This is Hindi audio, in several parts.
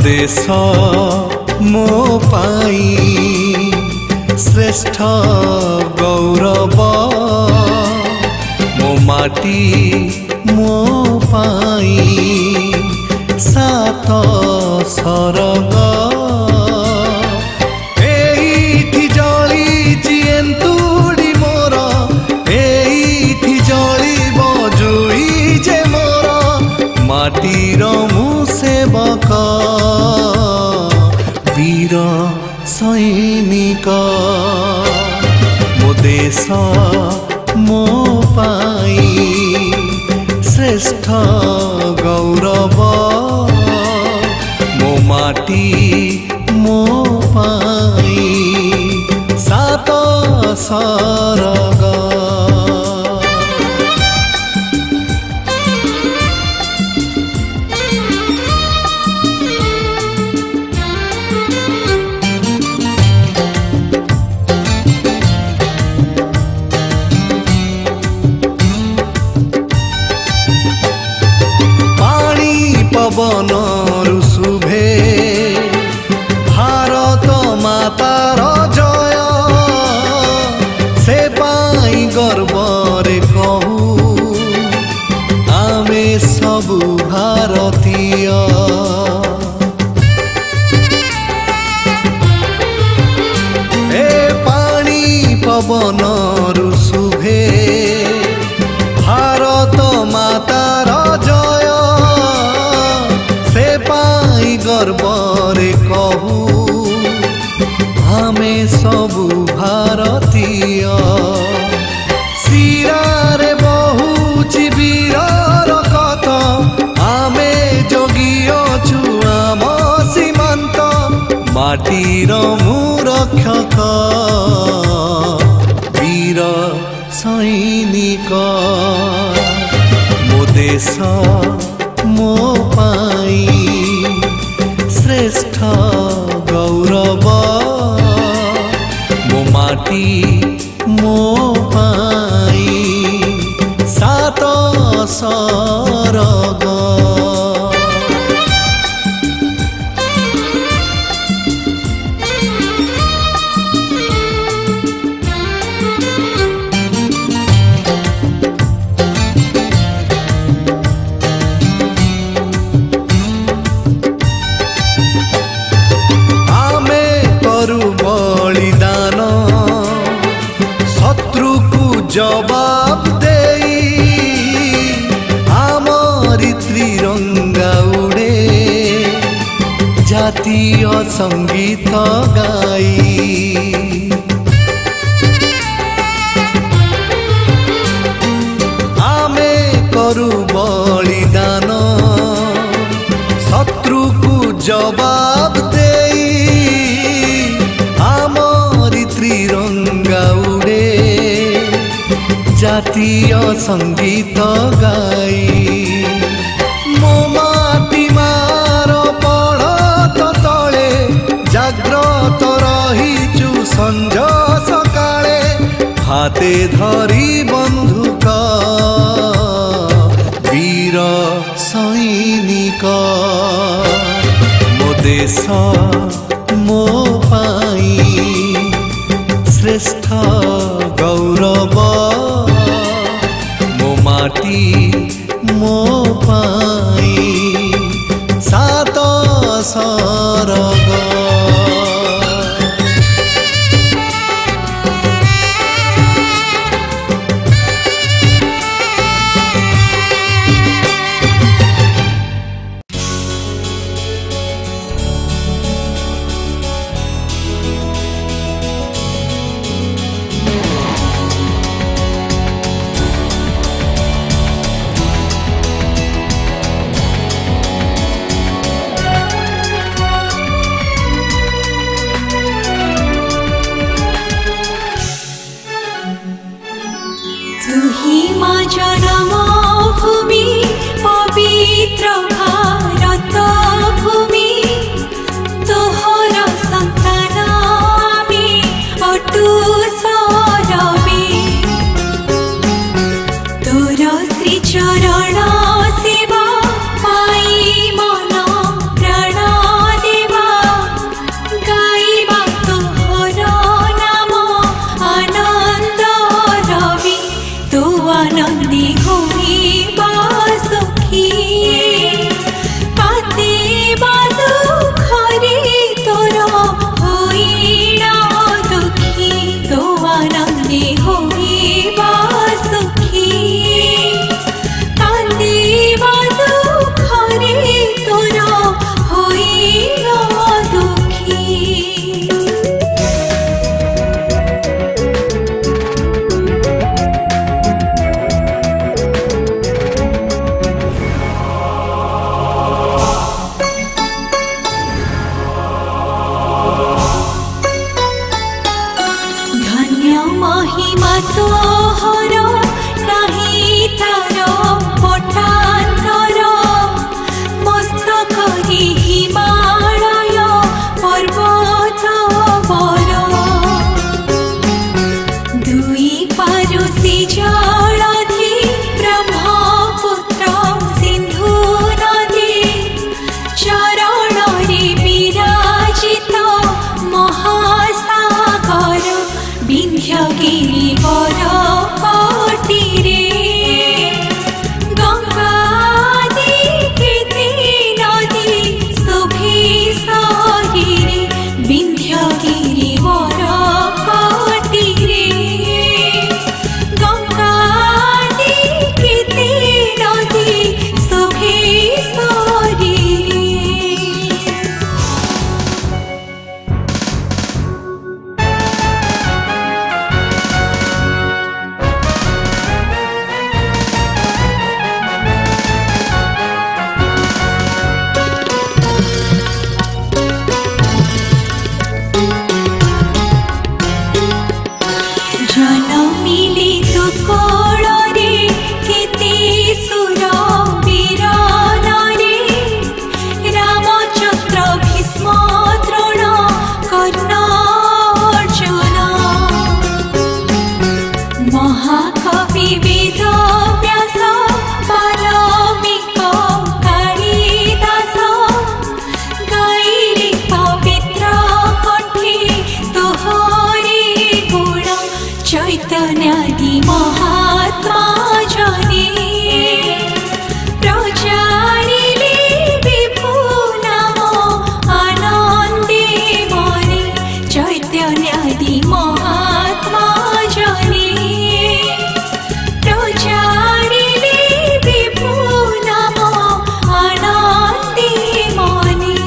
देश मो पाई श्रेष्ठ गौरव मो माटी मो पाई सात सरग एठी जळीची एन्तुडी मोर एठी जळीब जुई जे मोर माटीर मु सेवक वीर सैनिक मो देश मो पाई श्रेष्ठ गौरव मो माटी मो पाई सात सरग पवन शुभे भारत मातार जय से पाई गर्व रे कहू आमे सबु भारतीय ए पानी पवन शुभे भारत मातार जय गर्व रे कहू आमे सबु भारतीय सिरारे बहुची वीरर कथ आमे जगिअछु आम सीमांत माटीर मु रक्षक वीर सैनिक मो देश मो पाई श्रेष्ठ गौरव मो माटी मो पाई सात सरग बलिदान शत्रु को जवाब देई आमरी त्रिरंगा उड़े जातीय संगीत गाई आमे करू बलिदान शत्रु को जवाब देई त्रिरंगा उड़े जातीय संगीत गाई मो माटी मार पड़त तले जाग्रत रहीचु संज सकाळे हाथे धरी बंधुक वीर सैनिक मो देश मो पाई श्रेष्ठ गौरव मो माटी मो पाई सात सरग चरण सेवा पाई मन प्राण महिमा तोहर नाही तार पठान्तर मस्तक हिमालय पर्वत बर दुई पारुषि जलधि ब्रह्मपुत्र सिन्धु नदी चरण रे विराजित महासागर विन्ध्यगिरि बरकोटिरे गंगादि कीर्ति नदी शोभिसगिरि विन्ध्यगिरि बरकोटिरे गंगादि कीर्ति नदी शोभिसगिरि जनमिले तो कोଳରେ केते सुर वीर नारी रामचंद्र भीष्म द्रोण कर्ण अर्जुन महाकवि वेद व्यास वाल्मीक कालिदास गाइले पवित्र कण्ठे तोहरे गुण चैतन्यादि महात्मा जने प्रचारिले विपुल आनन्दे मने चैतन्यादि महात्मा जने प्रचारिले विपुल आनन्दे मने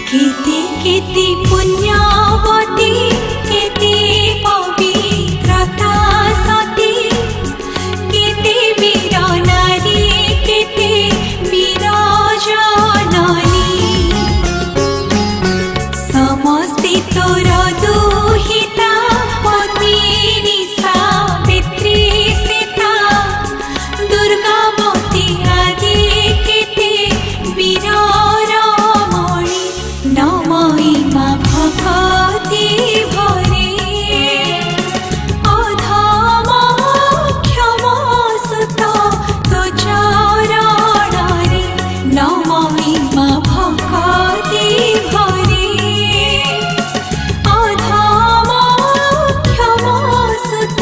केते केते पुण्यवती केते पवित्रता सती केते वीर नारी केते वीर जननी समस्ते तोर दुहिता पद्मिनी सावित्री सीता दुर्गावती आदि केते वीर रमणी नमयिमा भगवती भरे अधम क्षम सुत तो चरणरे नमयिमा भगवती भरे अधम क्षम सुत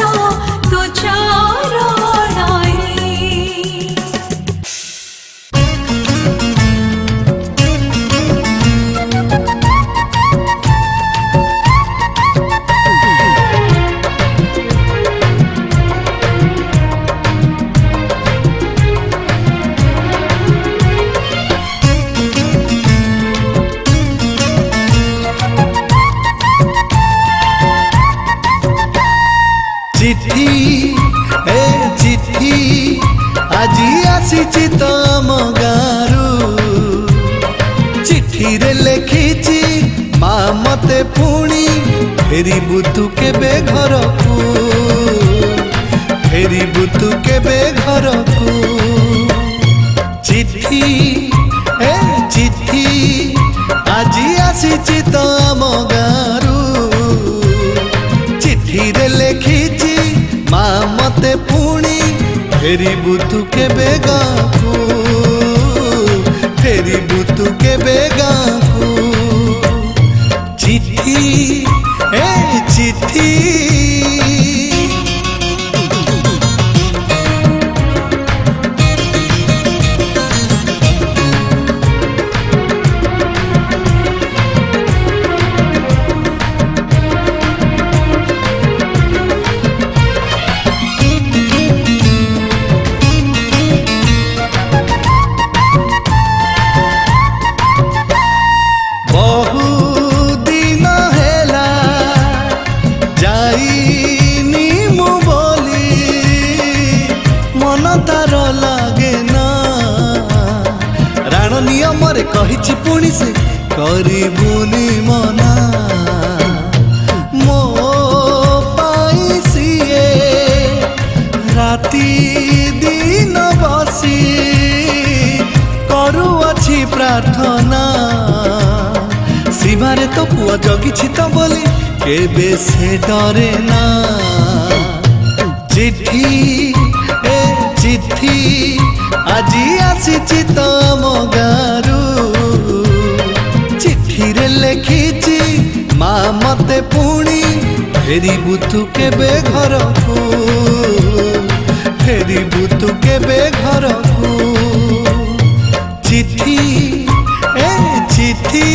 तो चरणरे चिट्ठी ए चिट्ठी आजी आसीची तम गारू चिट्ठी रे लेखिची मा मते पुणी फेरिबु तू केबे घरकू फेरिबु तू केबे घरकू चिट्ठी ए चिट्ठी आजी आसीची तम गारू चिट्ठी रे लेखिची मा मते पुणी फेरिबु तू केबे गाँकू फेरिबु तू केबे गाँकू चिट्ठी ए चिट्ठी କହିଛି ପୁଣି ସେ କରିବୁନି ମନା ମୋ ପାଇଁ ସିଏ ରାତି ଦିନ ବସି କରୁଅଛି ପ୍ରାର୍ଥନା ସୀମାରେ ତ ପୁଅ ଜଗିଛି ତ ବୋଲି କେବେ ସେ ଡରେ ନା ଚିଠି ଏ ଚିଠି ଆଜି ଆସିଛି ତମ ଗାଁରୁ ଚିଠିରେ ଲେଖିଛି ମା ମତେ ପୁଣି ଫେରିବୁ ତୁ କେବେ ଘରକୁ ଫେରିବୁ ତୁ କେବେ ଘରକୁ ଚିଠି ଏ ଚିଠି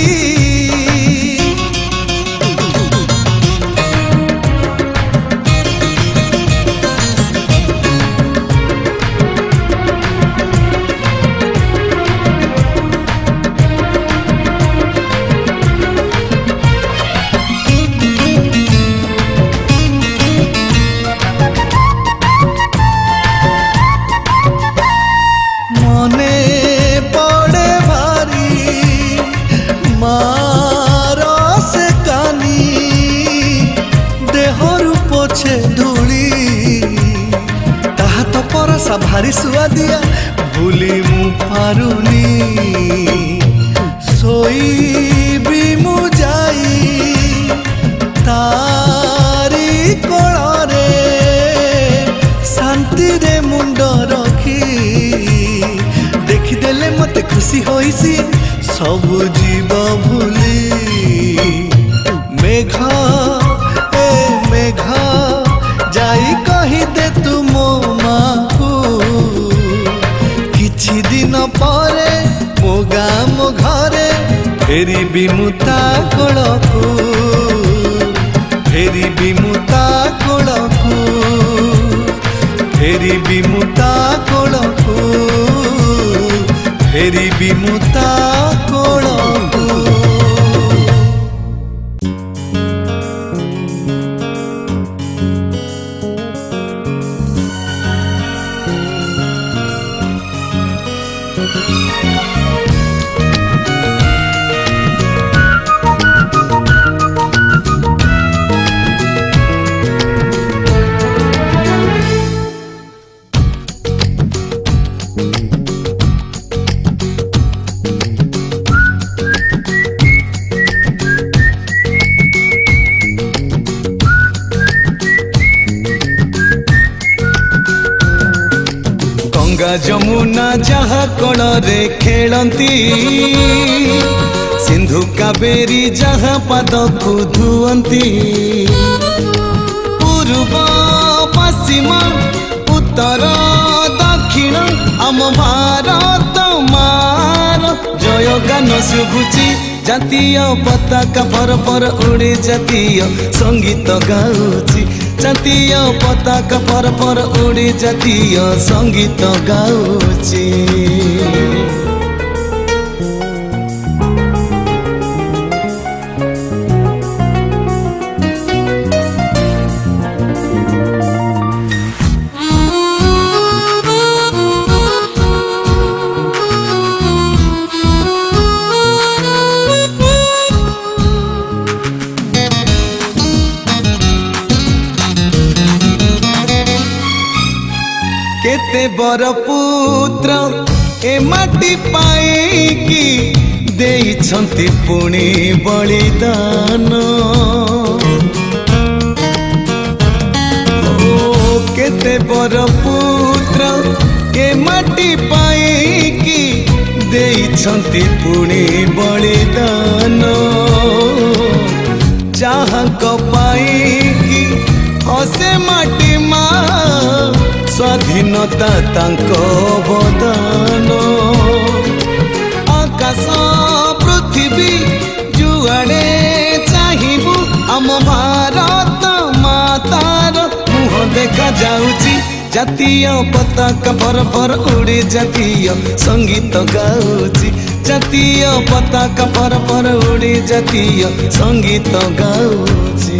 भारी सुआदिया भूली मु पारुनी सोईबी मु जाई तारी कोଳରେ शांति रे मुंड रखी देखिदेले मते खुशी होइसी सब जीव भूली मेघ ए मेघ जाई कही दे तू मो माँ किछि दिन परे मो गाँ मो घरे फेरिबी मु ता कोळकु फेरिबी मु ता कोळकु फेरिबी मु ता कोळकु फेरिबी मु ता कोळकु ଯମୁନା ଯାହା କଳରେ ଖେଳନ୍ତି ସିନ୍ଧୁ କାବେରୀ ଯାହା ପାଦକୁ ଧୁଅନ୍ତି ପୂର୍ବ ପଶ୍ଚିମ ଉତ୍ତର ଦକ୍ଷିଣ ଆମ ଭାରତ ମାର ଜୟଗାନ ଶୁଭୁଛି ଜାତୀୟ ପତାକା ପର ପର ଉଡ଼େ ଜାତୀୟ ସଙ୍ଗୀତ ଗାଉଛି জাতীয় পতাকা পর পর উড়ে জাতীয় সঙ্গীত গাউছি केते बर पुत्र ए माटी पाईकी देइछन्ति पुणी बलिदान ओ केते बर पुत्र ए माटी पाईकी देइछन्ति पुणी बलिदान जहाँ पाईकी हसे माटी मा स्वाधीनता तांको बदान आकाश पृथ्वी जुआड़े चाहिबू आम भारत मातार मुह देखा जाउची জাতীয় পতাকা পর পর উড়ে জাতীয় সঙ্গীত গাউছি জাতীয় পতাকা পর পর উড়ে জাতীয় সঙ্গীত গাউছি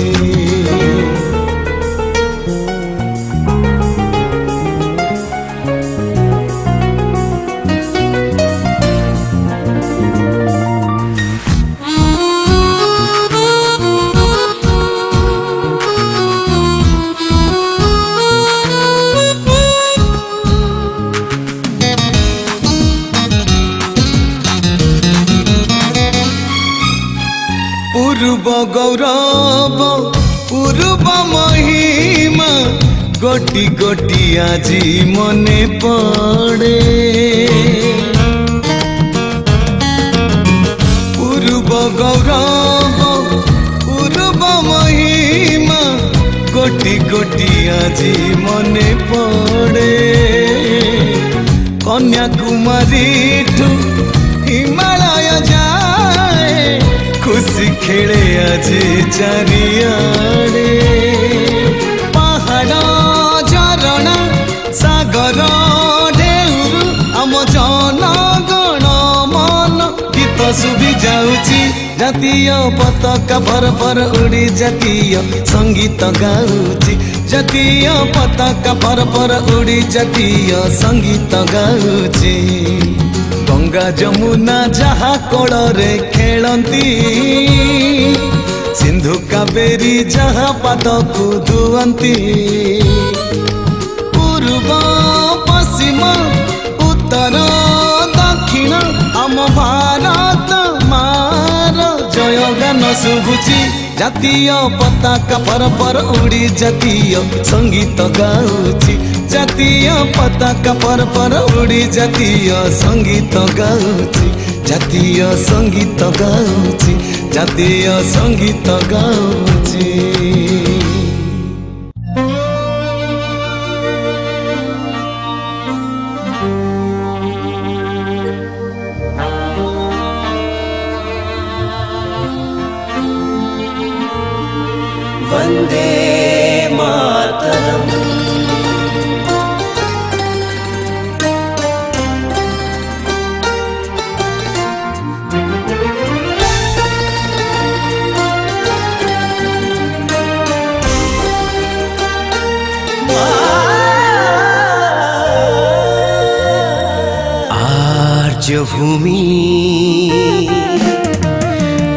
पूर्व गौरव पूर्व महिमा गोटी गोटी आजी मने पड़े पूर्व गौरव पूर्व महिमा गोटी गोटी आजी मने पड़े कन्याकुमारी ठू हिमालय जाए खुशी खेले आजी चारियाड़े पहाड़ झरणा सागर ढेउरु आम जनगण मन गीत शुभि जाउची जातीय पताका पर पर उड़ी जातीय संगीत गाउची जातीय पताका पर पर उड़ी जातीय संगीत गाउची गंगा जमुना जहा कोଳରେ खेलती सिंधु कावेरी जहा पादकु धुअंती पूर्व पश्चिम उत्तर दक्षिण आम भारत मार जयगान शुभुची जातीय पताका पर पर उड़ी जातीय संगीत गाउची जातीय पताका पर उड़ी जातीय संगीत गाउची जातीय संगीत गाउची जातीय संगीत गाउची वंदे मातरम आर्यभूमि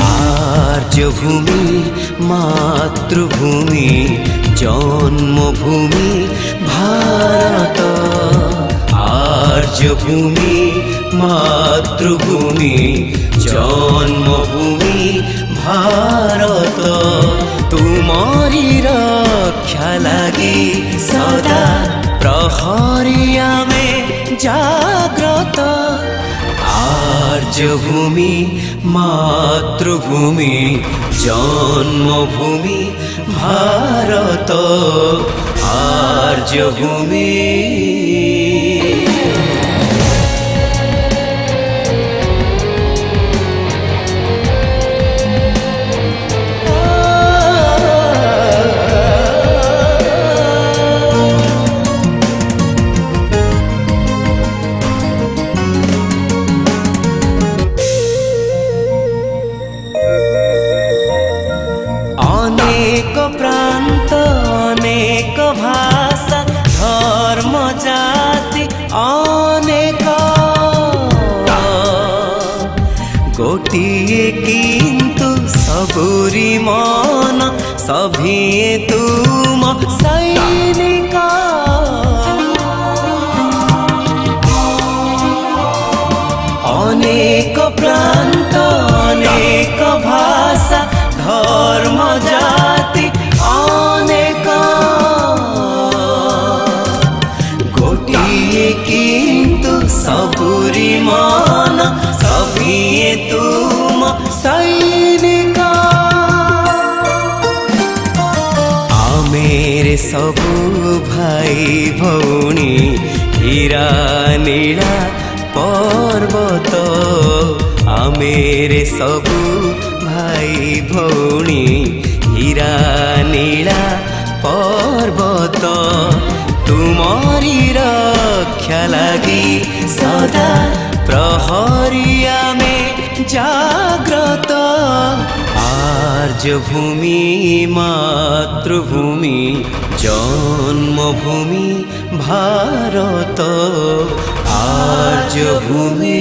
आर्यभूमि मातृभूमि जन्मभूमि भारत आर्यभूमि मातृभूमि जन्मभूमि भारत तुमारी रक्षा लगी सदा प्रहरी आमे जाग्रत आर्यभूमि मातृभूमि जन्मभूमि भारत आर्यभूमि अनेक प्रांत अनेक भाषा धर्म जाति अनेक गोटिए किंतु सबुरी मन सभिए तुम सैनिक अनेक प्रांत अनेक भाषा धर्म जाति अनेक गोटिए किंतु सबुरी मन सभिए तुम सैनिक आमेरे सबु भाई भौणी हीरा नीला पर्वत आमेरे सबु भाई भौणी हीरा नीला पर्वत तुमारी रक्षा लगी सदा प्रहरी आमे जाग्रत आर्यभूमि मातृभूमि जन्मभूमि भारत आर्यभूमि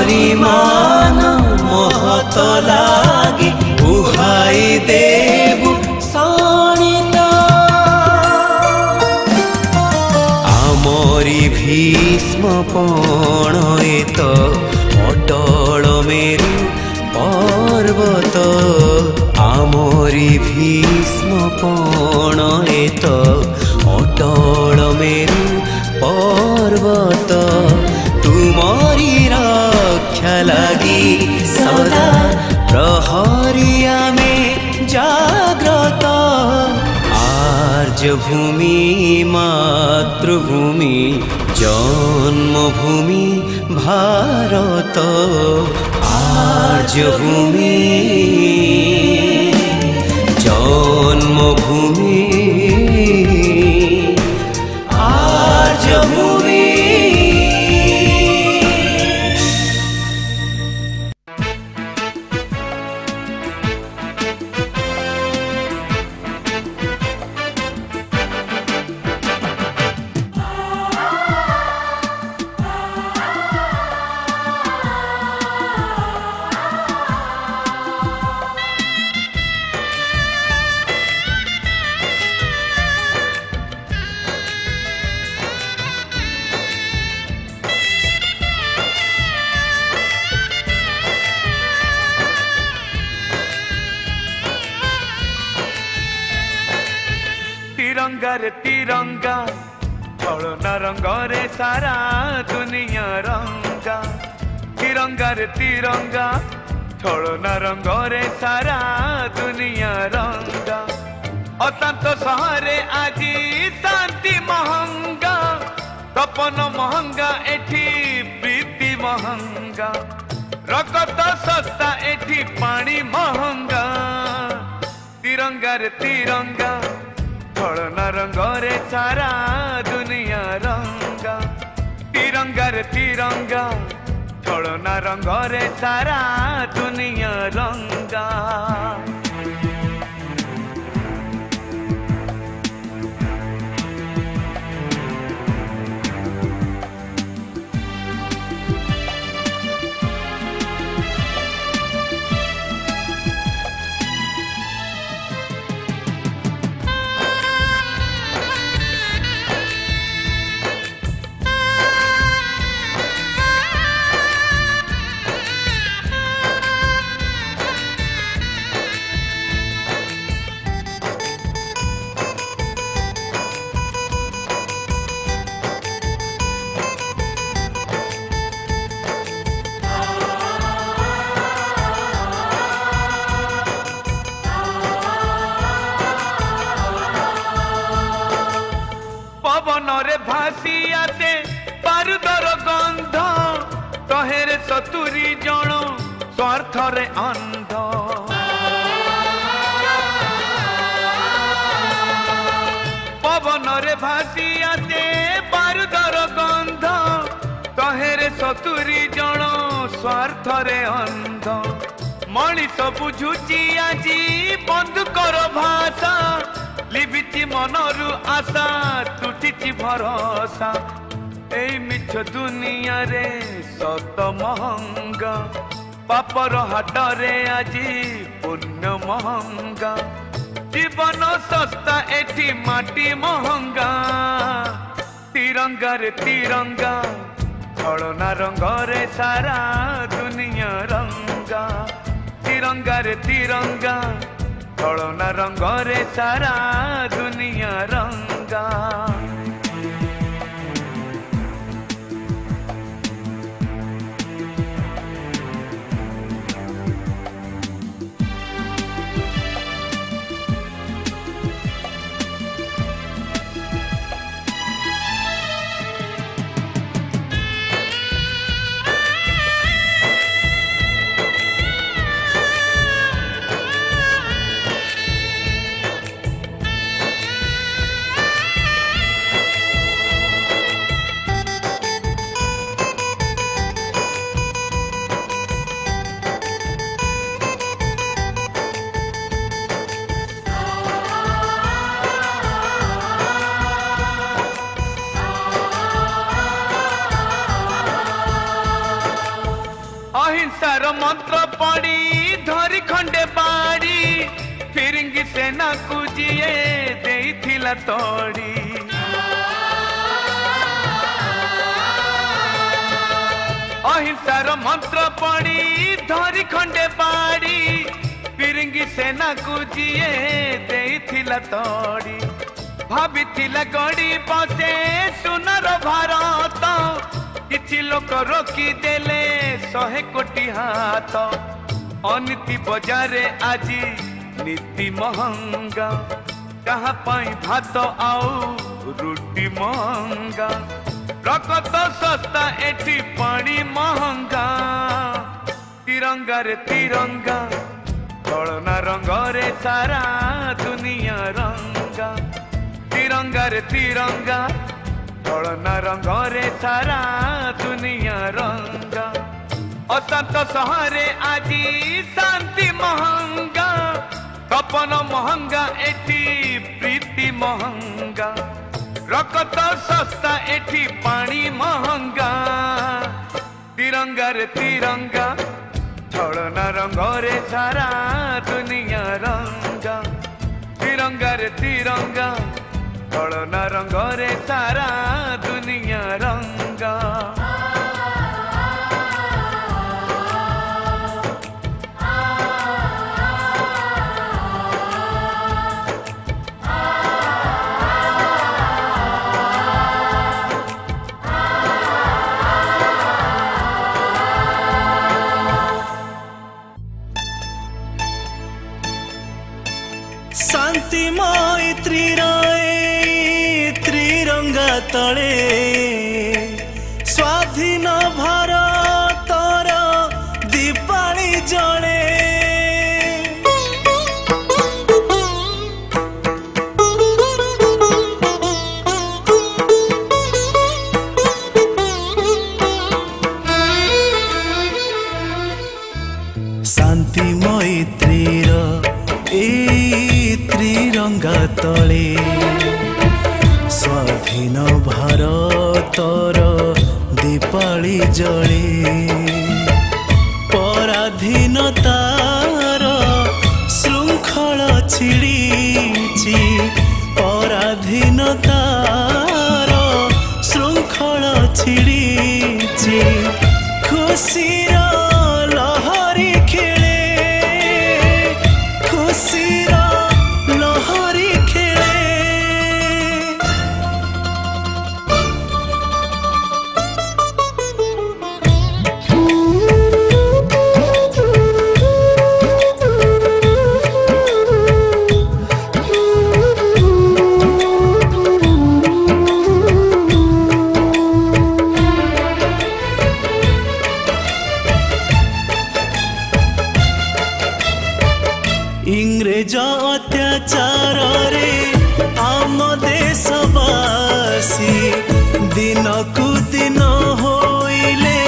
परिमाण महत लागी उहाई देबु साणित आमरी भीष्म पणयत अटल मेरु पर्वत आमरी भीष्म पणयत अटल मेरु पर्वत तुमरी रक्षा लगी सदा प्रहरी आमे जाग्रत आर्य भूमि मातृभूमि जन्मभूमि भारत आर्य भूमि जन्मभूमि आर्य भूमि। तिरंगा रे तिरंगा चलना रंग रे सारा दुनिया रंगा तिरंगा रे तिरंगा चलना रंग रे सारा दुनिया रंगा अशांत सहरे आजी शांति महंगा तपन महंगा एठी प्रीति महंगा रगत सस्ता एठी पानी महंगा तिरंगा रे तिरंगा चलना रंग रे सारा दुनिया रंगा तिरंगा रे तिरंगा चलना रंग रे सारा दुनिया रंगा। पवनरे भासी आसे बारूदर गंध तहेरे सतुरी जण स्वार्थरे अंध पवनरे भासी आसे बारूदर गंध तहेरे सतुरी जण स्वार्थरे अंध मଣିଷ बुझुची आजी बंधुकर भाषा लिभिची मनरु आशा तुटिची भरोसा एई मिछ दुनिया रे सत महंगा पापर हाट रे आजी पुण्य महंगा जीवन सस्ता एठी माटी महंगा तिरंगा रे तिरंगा चलना रंग रे सारा दुनिया रंगा तिरंगा रे तिरंगा चलना रंग रे सारा दुनिया रंगा। अहिंसार मंत्र पड़ी धरी खंडे बाड़ी फिरंगी सेना को जिए देइथिला तोड़ी अहिंसार मंत्र पड़ी धरी खंडे बाड़ी फिरंगी सेना को जिए देइथिला तोड़ी भाबिथिला गड़ी बसे सुनर भारत किछि लोक रोकी देले 100 कोटी हाथ अनीति बजारे आजी नीति महंगा कहाँ पाई भात आउ रुटी महंगा रकत सस्ता एठी पानी महंगा तिरंगा रे तिरंगा कलना रंग रे सारा दुनिया रंगा तिरंगा रे तिरंगा कलना रंग रे सारा दुनिया रंगा अशांत सहरे आजी शांति महंगा तपन महंगा एठी प्रीति महंगा रकत सस्ता एठी पानी महंगा तिरंगा रे तिरंगा छड़ना रंग रे सारा दुनिया रंगा तिरंगा रे तिरंगा छड़ना रंग रे सारा दुनिया रंगा शांति मैत्री त्रिरंगा तले स्वाधीन भारतर दीपाली जले शांति मैत्रीर त्रिरंगा तले स्वाधीन भारतर दीपाली जले पराधीनतार श्रृंखल छिड़ी पराधीनतार श्रृंखल छिड़ी खुशीर लहरी खेले खुशीर लहरी खेले इंग्रेज अत्याचार रे आम देशवासी दिनकु दिन होइले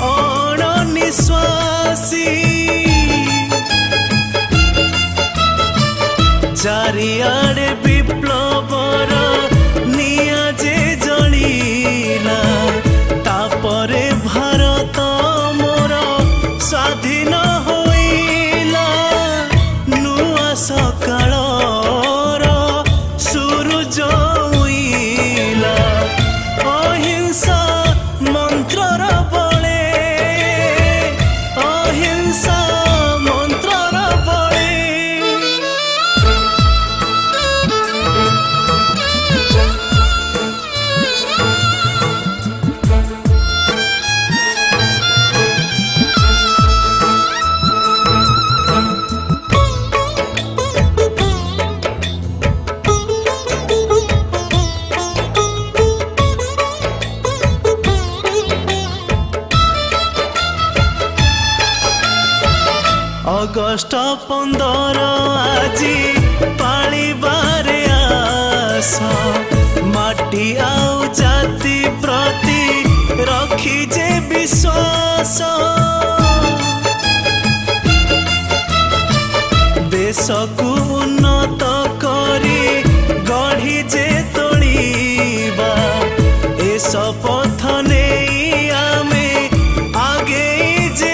अणनिश्वासी चारिआडे विप्लवर निया जे जलिला तापरे भारत मोर स्वाधीन होइला नुआ सकाळर सूरज उइला अहिंसा मंत्रर बळे अहिंसा मंत्रर बळे अगस्ट 15 आजी पालिबारे आस माटी आउ जाति प्रति रखी जे विश्वास देश को उन्नत करी गढ़ी जे तोड़ीबा ए शपथ नहीं आमे आगे जे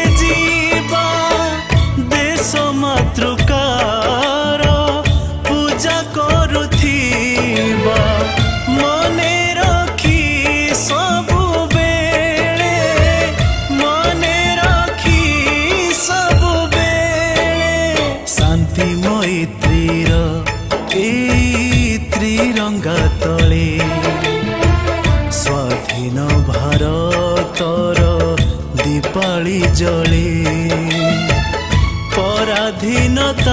ଜଳି ଜଳି ପରାଧୀନତାର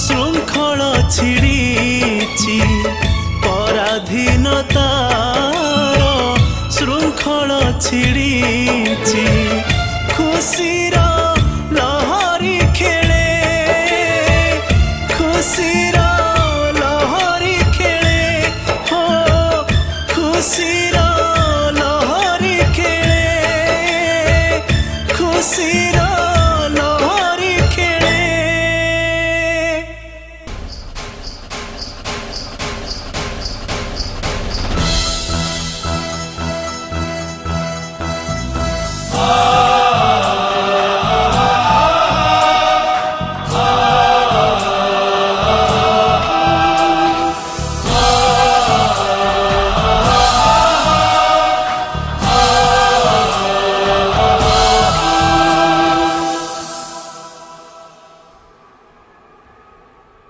ଶୃଙ୍ଖଳ ଛିଡ଼ିଛି ପରାଧୀନତାର ଶୃଙ୍ଖଳ ଛିଡ଼ିଛି ଖୁସିର ଲହରୀ ଖେଳେ ଖୁସିର ଲହରୀ ଖେଳେ ହୋ ଖୁସିର ଲହରୀ ଖେଳେ ଖୁସିର ଲହରୀ ଖେଳେ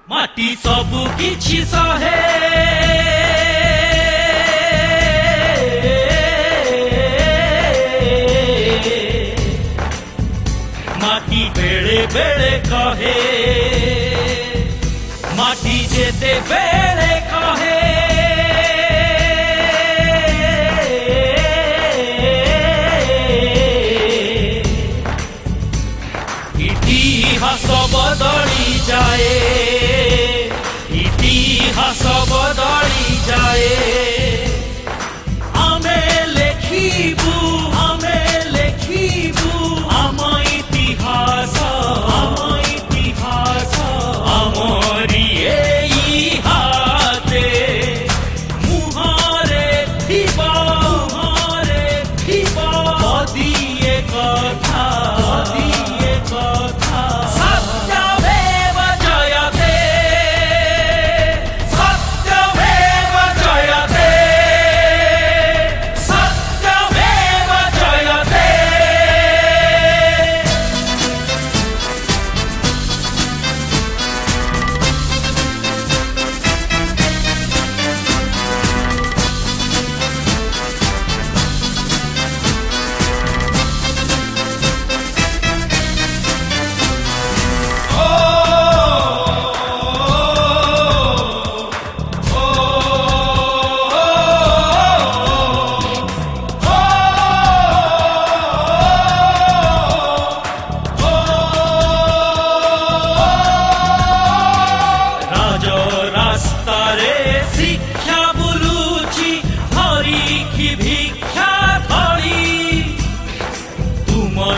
माटी सबु किछि सहे माटी बेड़े बेड़े कहे माटी जेते बेड़े कहे इतिहास बदली जाए इतिहास बदली जाए आमे लेखिबू आम इतिहास आमरी एई हाते मुहारे थिबा दिए कथा सत्यमेव जयते सत्यमेव जयते सत्यमेव जयते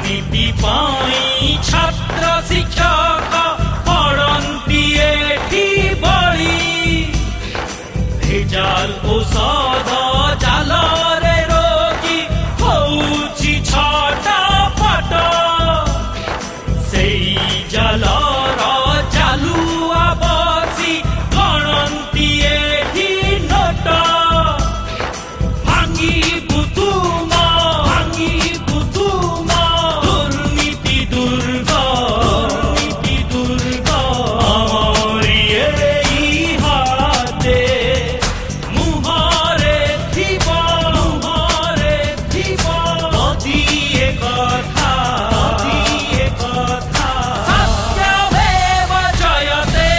नीति पाई छात्र शिक्षक पढ़ती एठी बड़ी भेजाल औषध जाल रे रोगी होउछि छटा पट सेई जालर चालुआ बसी गणती एठी नोट भांगी बुतुमा दुर्नीति दुर्गा आमरी एई हाते मुहारे थिबा दिए कथा सत्यमेव जयते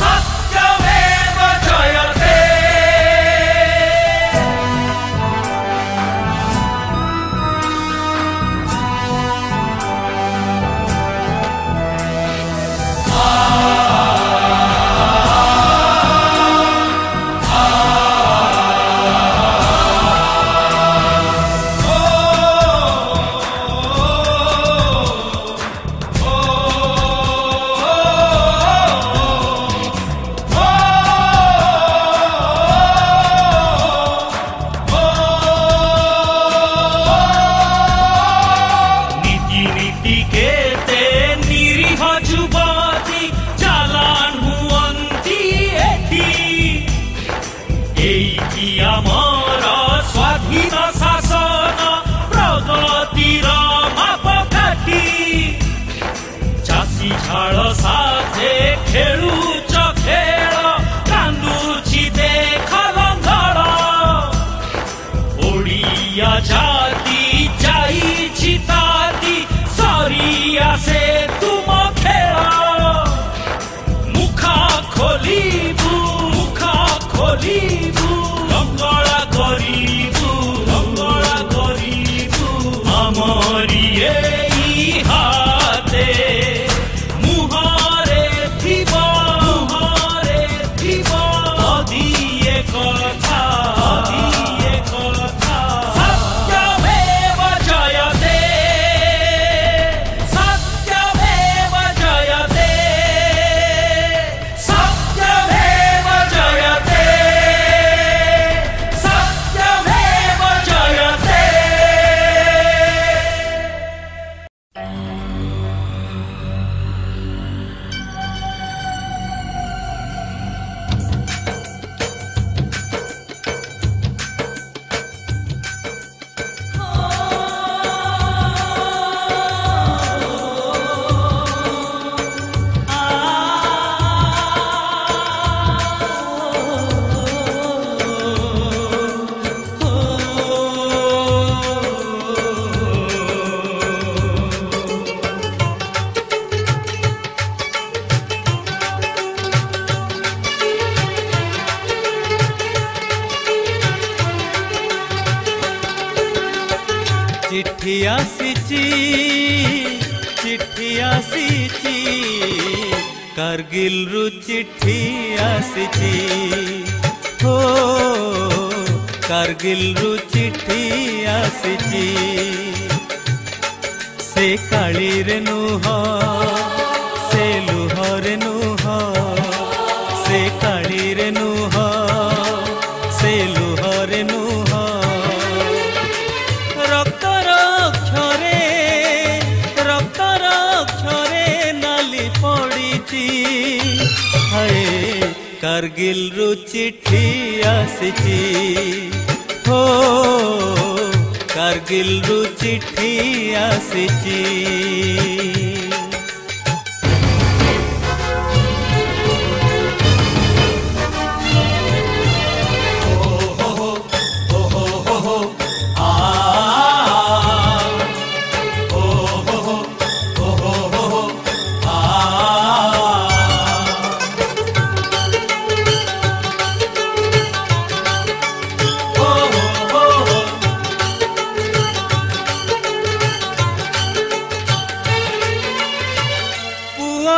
सत्यमेव जयते नीति केते निरीह जुबती चालान हुअंती एठी एई आमर स्वाधीन शासन प्रगतिर मापकाठी चाषी झाड़ साथे खेलुच खेल कांदुची देख लंगड़ ओडिया जाति ଆମରି ଏଇ ହାତେ ମୁହଁରେ ଥିବ ଯଦି ଏ କଥା चिट्ठी आसीची कारगिल रु चिट्ठी आसीची हो कारगिल रु चिट्ठी आसीची से काली रे नुह से लुह रे नुह से काली रे नुह से लुह रे नुह रक्तर अक्षरे नाली पड़ीची हाय कारगिल रु चिट्ठी आसीची हो कारगिल रु चिट्ठी आसीची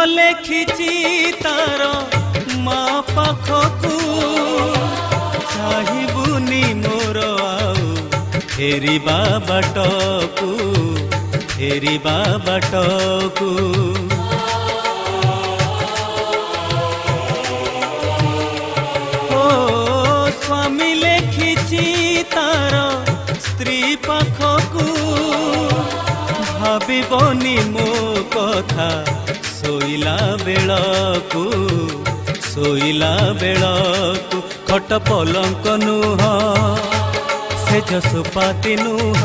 लेखिची तार माँ पाखकू चाहबुनी मोर आउ फेरिबा बाटकू ओ स्वामी लेखिची तार स्त्री पाखकू भाबिबनी मो कथा सोइला बेलकू खट पलंक नुह से जसुपाती नुह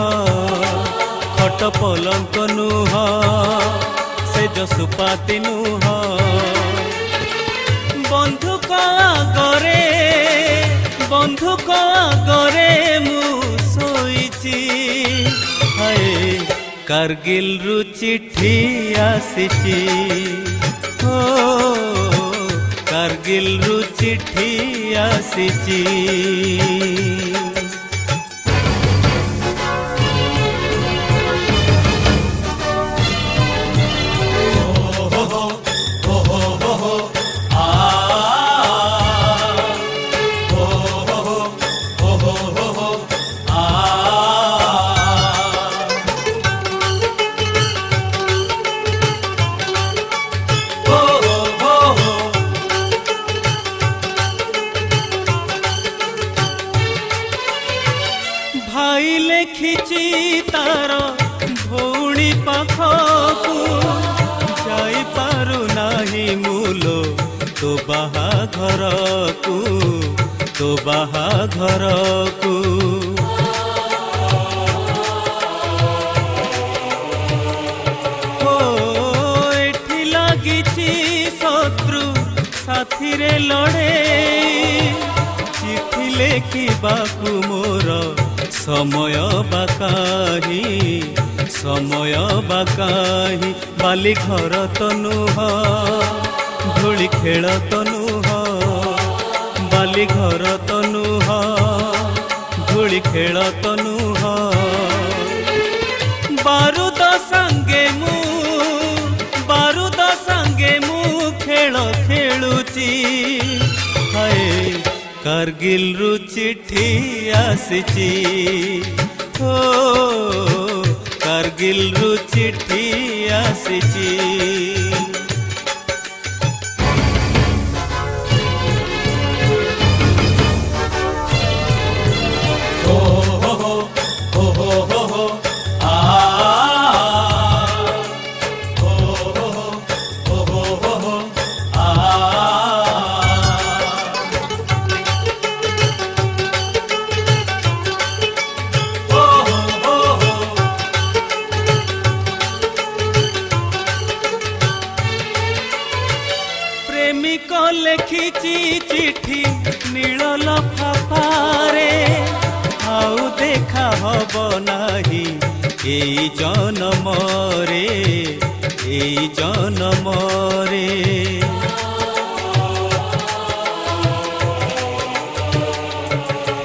खट पलंक नुह से जसुपाती नुह बंधुक आगरे मु सोईची हाय कारगिल रु चिट्ठी आसीची हो कारगिल रु चिट्ठी आसीची भाई लेखिची तार भौणी पाखकू जाई पारु नाही मूलो तो बाहाघरकू ओ एठी लागिची शत्रु साथी रे लड़े चिट्ठी लेखिबाकू मोर समय बाकाही बाली घर तो नुह धूली खेल तो नुह बाली घर तो नुह धूली खेल तो नुह बारूद संगे मु खेल खेलुची हाय कारगिल रु चिट्ठी आसीची ओ कारगिल रु चिट्ठी आसीची लिखिची चिट्ठी नील लफाफारे आउ देखा हब नाही एई जनमरे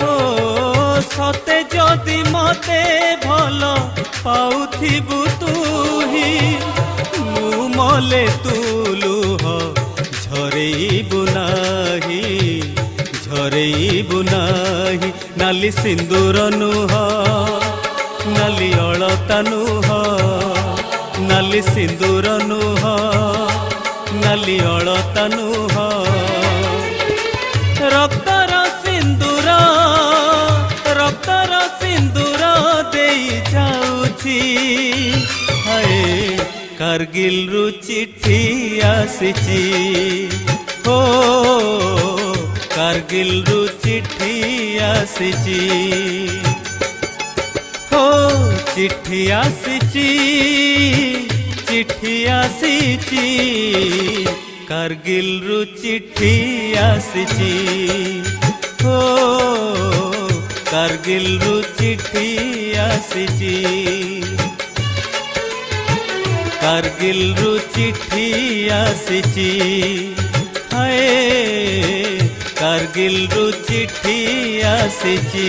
ओ सते जदि मते भल पाउथिबु तुही मु मले तुलुह झरेइबु नाही नाली सिंदूर नुह नाली अलता नुह नाली सिंदूर नुह नाली अलता नुह रक्तर सिंदूर देई जाउछी हाय कारगिल रु चिट्ठी आसीची हो कारगिल रु चिट्ठी आसीची हो चिट्ठी आसीची कारगिल रु चिट्ठी आसीची हो कारगिल रु चिट्ठी आसीची कारगिल रु चिट्ठी आसीची हाय कारगिल रु चिट्ठी आसीची।